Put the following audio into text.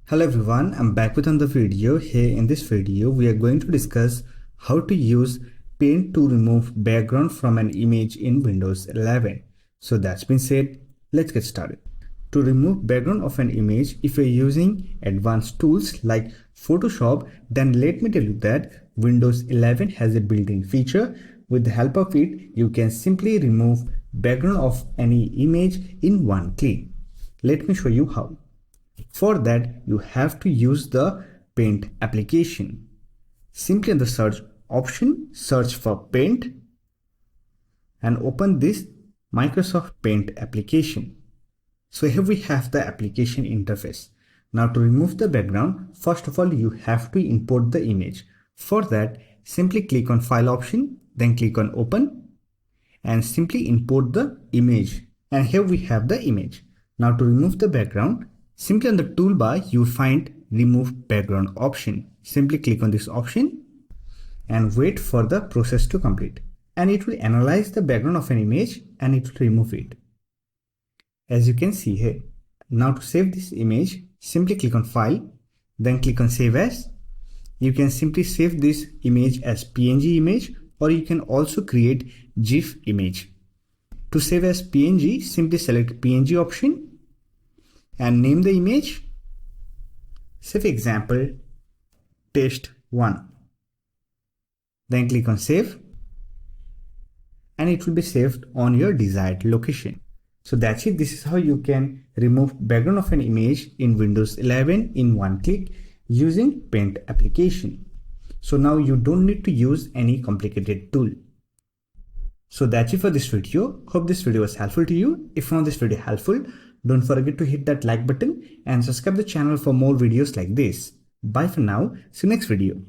Hello everyone, I'm back with another video. Here in this video, we are going to discuss how to use Paint to remove background from an image in Windows 11. So that's been said, let's get started. To remove background of an image, if you're using advanced tools like Photoshop, then let me tell you that Windows 11 has a built-in feature. With the help of it, you can simply remove background of any image in one click. Let me show you how. For that, you have to use the Paint application. Simply in the search option, search for Paint and open this Microsoft Paint application. So here we have the application interface. Now to remove the background, first of all, you have to import the image. For that, simply click on File option, then click on Open and simply import the image. And here we have the image. Now to remove the background, simply on the toolbar, you find Remove Background option. Simply click on this option and wait for the process to complete. And it will analyze the background of an image and it will remove it. As you can see here. Now to save this image, simply click on File, then click on Save As. You can simply save this image as PNG image, or you can also create GIF image. To save as PNG, simply select PNG option and name the image. Say for example, test1. Then click on save and it will be saved on your desired location. So that's it. This is how you can remove background of an image in Windows 11 in one click using Paint application. So now you don't need to use any complicated tool. So that's it for this video. Hope this video was helpful to you. If you found this video helpful, don't forget to hit that like button and subscribe the channel for more videos like this. Bye for now. See you next video.